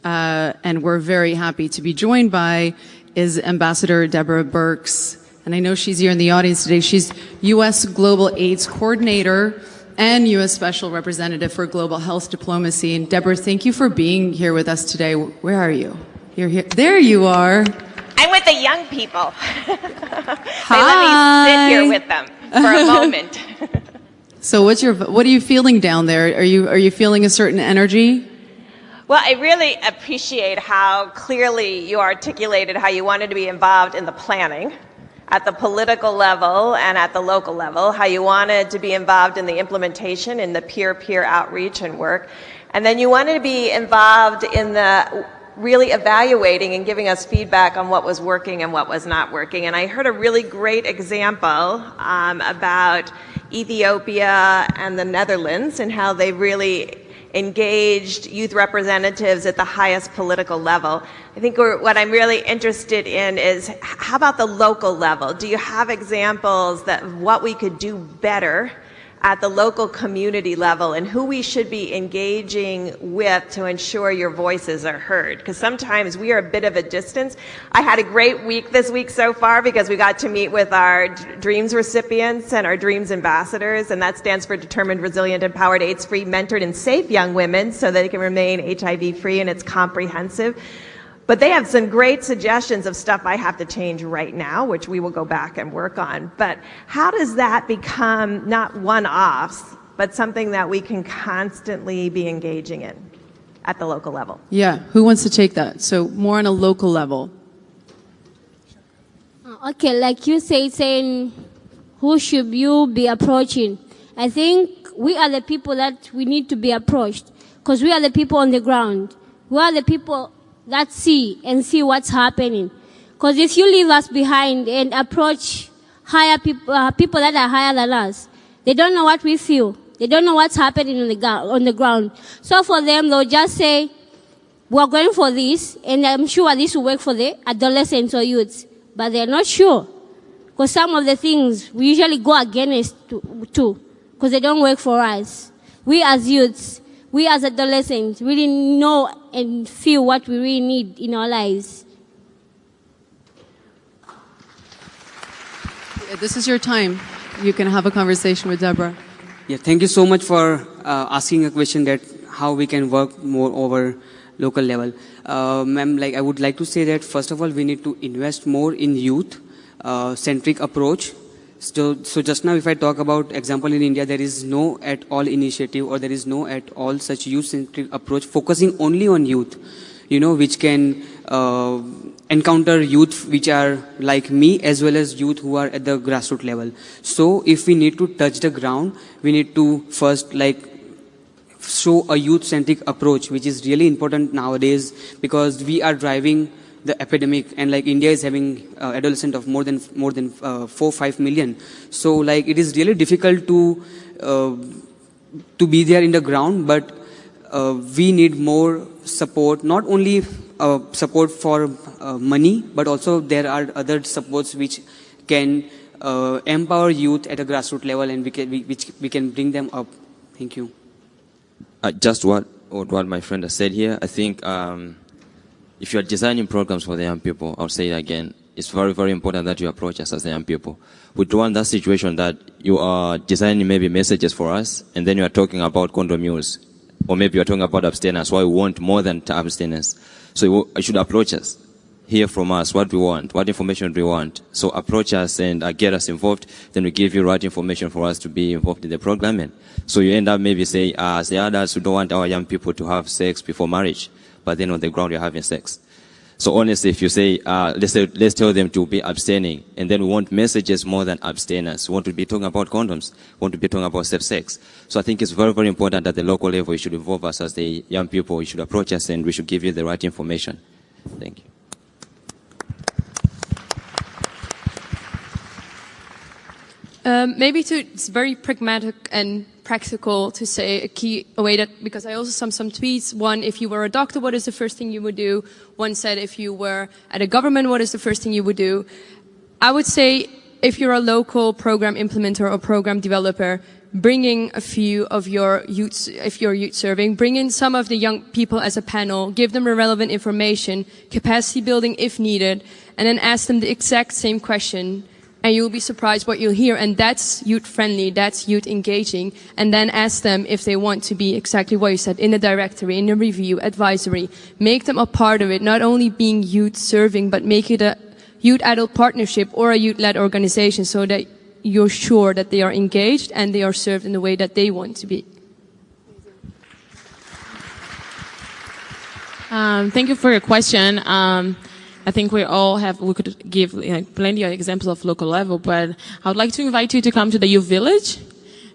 and we're very happy to be joined by, is Ambassador Deborah Birx. And I know she's here in the audience today. She's U.S. Global AIDS Coordinator and U.S. Special Representative for Global Health Diplomacy. And Deborah, thank you for being here with us today. Where are you? You're here. There you are. I'm with the young people. They let me sit here with them for a moment. So what are you feeling down there? Are you feeling a certain energy? Well, I really appreciate how clearly you articulated how you wanted to be involved in the planning at the political level and at the local level, how you wanted to be involved in the implementation, in the peer-peer outreach and work, and then you wanted to be involved in the really evaluating and giving us feedback on what was working and what was not working. And I heard a really great example about Ethiopia and the Netherlands and how they really engaged youth representatives at the highest political level. I think what I'm really interested in is how about the local level? Do you have examples of what we could do better at the local community level and who we should be engaging with to ensure your voices are heard? Because sometimes we are a bit of a distance. I had a great week this week so far because we got to meet with our DREAMS recipients and our DREAMS ambassadors, and that stands for Determined, Resilient, Empowered, AIDS-Free, Mentored, and Safe Young Women, so they can remain HIV-free, and it's comprehensive. But they have some great suggestions of stuff I have to change right now, which we will go back and work on. But how does that become not one-offs, but something that we can constantly be engaging in at the local level? Yeah, who wants to take that? So more on a local level. Okay, like you saying, who should you be approaching? I think we are the people that we need to be approached, because we are the people on the ground. We are the people that see what's happening. Because if you leave us behind and approach higher people that are higher than us, they don't know what we feel. They don't know what's happening on the ground. So for them, they'll just say, we're going for this, and I'm sure this will work for the adolescents or youths. But they're not sure. Because some of the things we usually go against too, because they don't work for us. We as youths, we as adolescents really know and feel what we really need in our lives. This is your time. You can have a conversation with Deborah. Yeah, thank you so much for asking a question that how we can work more over local level. Ma'am, I would like to say that first of all, we need to invest more in youth centric approach. So just now, if I talk about example in India, there is no at all initiative or there is no at all such youth-centric approach focusing only on youth, which can encounter youth which are like me as well as youth who are at the grassroots level. So if we need to touch the ground, we need to first show a youth-centric approach, which is really important nowadays because we are driving the epidemic, and India is having adolescent of more than 4-5 million. So it is really difficult to be there in the ground, but we need more support, not only support for money, but also there are other supports which can empower youth at a grassroots level, and we can bring them up. Thank you. Just what my friend has said here, I think if you are designing programs for the young people, I'll say it again, it's very, very important that you approach us as the young people. We don't want that situation that you are designing maybe messages for us, and then you are talking about condom use, or maybe you are talking about abstinence, why we want more than abstinence. So you should approach us, hear from us what we want, what information do we want. So approach us and get us involved, then we give you right information for us to be involved in the programming. So you end up maybe say, as the adults, we don't want our young people to have sex before marriage, but then on the ground you're having sex. So honestly, if you say, let's tell them to be abstaining, and then we want messages more than abstinence. We want to be talking about condoms. We want to be talking about safe sex. So I think it's very, very important at the local level you should involve us as the young people. You should approach us and we should give you the right information. Thank you. Maybe it's very pragmatic and practical to say a way that, because I also saw some tweets. One, if you were a doctor, what is the first thing you would do? One said, if you were at a government, what is the first thing you would do? I would say, if you're a local program implementer or program developer, bringing a few of your youths, if you're youth serving, bring in some of the young people as a panel, give them relevant information, capacity building if needed, and then ask them the exact same question. And you'll be surprised what you'll hear. And that's youth friendly, that's youth engaging. And then ask them if they want to be exactly what you said, in the directory, in the review, advisory. Make them a part of it, not only being youth serving, but make it a youth adult partnership or a youth led organization, so that you're sure that they are engaged and they are served in the way that they want to be. Thank you for your question. I think we could give plenty of examples of local level, but I would like to invite you to come to the youth village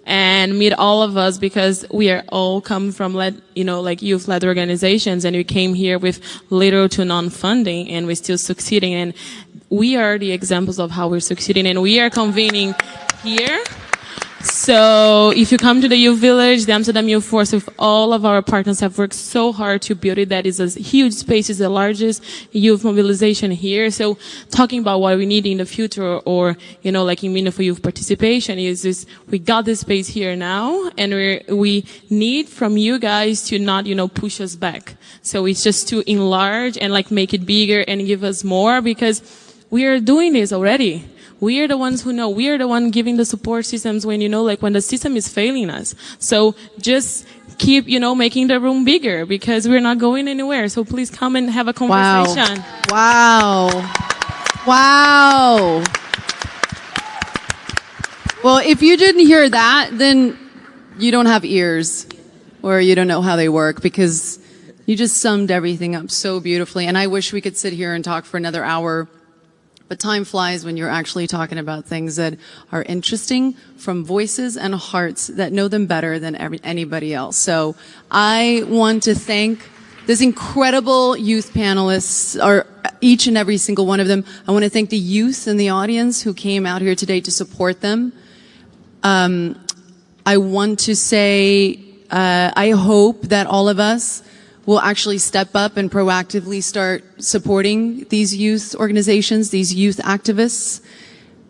and meet all of us, because we are all come from youth-led organizations, and we came here with little to none funding, and we're still succeeding. And we are the examples of how we're succeeding, and we are convening here. So if you come to the youth village, the Amsterdam Youth Force, with all of our partners have worked so hard to build it. That is a huge space, is the largest youth mobilization here. So talking about what we need in the future, or, in meaningful youth participation, is this: we got this space here now, and we need from you guys to not, push us back. So it's just to enlarge and make it bigger and give us more, because we are doing this already. We are the ones who know. We are the one giving the support systems when, when the system is failing us. So just keep, making the room bigger, because we're not going anywhere. So please come and have a conversation. Wow. Wow. Well, if you didn't hear that, then you don't have ears, or you don't know how they work, because you just summed everything up so beautifully. And I wish we could sit here and talk for another hour. But time flies when you're actually talking about things that are interesting, from voices and hearts that know them better than anybody else. So I want to thank this incredible youth panelists, or each and every single one of them. I want to thank the youth in the audience who came out here today to support them. I want to say, I hope that all of us will actually step up and proactively start supporting these youth organizations, these youth activists.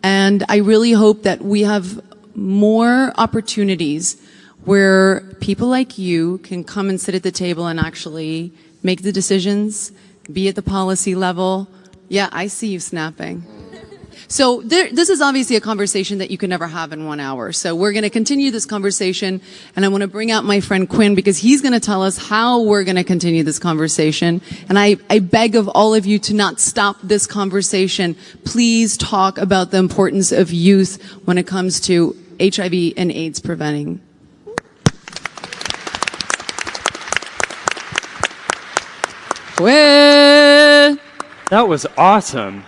And I really hope that we have more opportunities where people like you can come and sit at the table and actually make the decisions, be at the policy level. Yeah, I see you snapping. So this is obviously a conversation that you can never have in 1 hour. So we're going to continue this conversation, and I want to bring out my friend Quinn, because he's going to tell us how we're going to continue this conversation. And I beg of all of you to not stop this conversation. Please talk about the importance of youth when it comes to HIV and AIDS preventing. Quinn! That was awesome.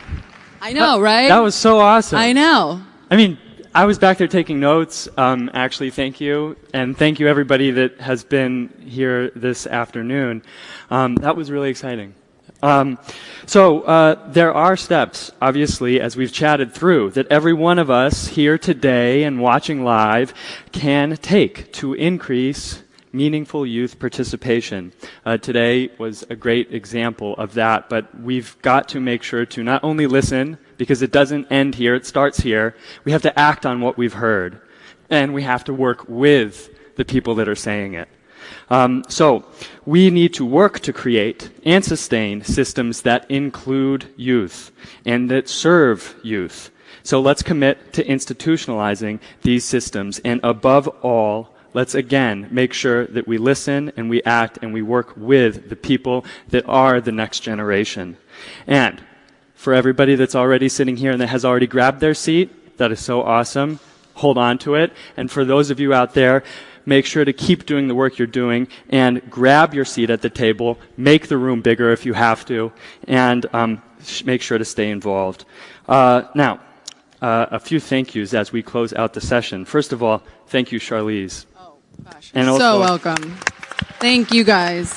I know, right? That was so awesome. I know. I mean, I was back there taking notes. Actually, thank you. And thank you, everybody that has been here this afternoon. That was really exciting. So there are steps, obviously, as we've chatted through, that every one of us here today and watching live can take to increase meaningful youth participation. Today was a great example of that, but we've got to make sure to not only listen, because it doesn't end here, it starts here. We have to act on what we've heard, and we have to work with the people that are saying it. So we need to work to create and sustain systems that include youth and that serve youth. So let's commit to institutionalizing these systems, and above all, let's again make sure that we listen and we act and we work with the people that are the next generation. And for everybody that's already sitting here and that has already grabbed their seat, that is so awesome. Hold on to it. And for those of you out there, make sure to keep doing the work you're doing and grab your seat at the table. Make the room bigger if you have to, and make sure to stay involved. Now, a few thank yous as we close out the session. First of all, thank you, Charlize. Gosh, and so welcome. Thank you, guys.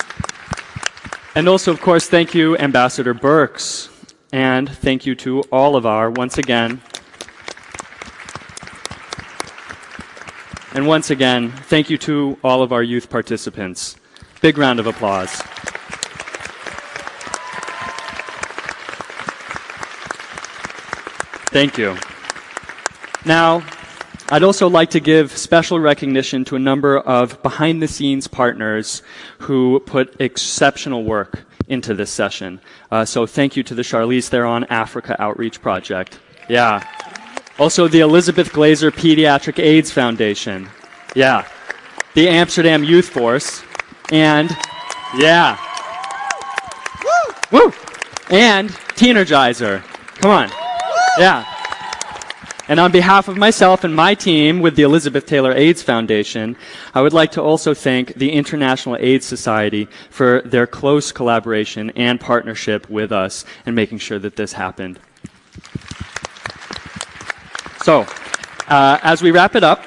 And also, of course, thank you, Ambassador Birks. And thank you to all of our, once again, And once again, thank you to all of our youth participants. Big round of applause. Thank you. Now, I'd also like to give special recognition to a number of behind-the-scenes partners who put exceptional work into this session. So thank you to the Charlize Theron Africa Outreach Project. Yeah. Also the Elizabeth Glaser Pediatric AIDS Foundation. Yeah. The Amsterdam Youth Force. And, yeah. Woo! And Teenergizer. Come on. Yeah. And on behalf of myself and my team with the Elizabeth Taylor AIDS Foundation, I would like to also thank the International AIDS Society for their close collaboration and partnership with us in making sure that this happened. So, as we wrap it up,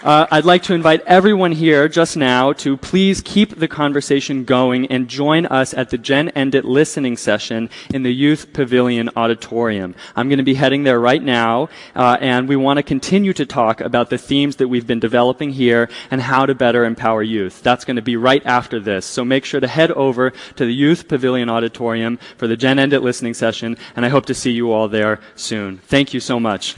I'd like to invite everyone here just now to please keep the conversation going and join us at the Gen Endit listening session in the Youth Pavilion Auditorium. I'm going to be heading there right now, and we want to continue to talk about the themes that we've been developing here and how to better empower youth. That's going to be right after this. So make sure to head over to the Youth Pavilion Auditorium for the Gen Endit listening session, and I hope to see you all there soon. Thank you so much.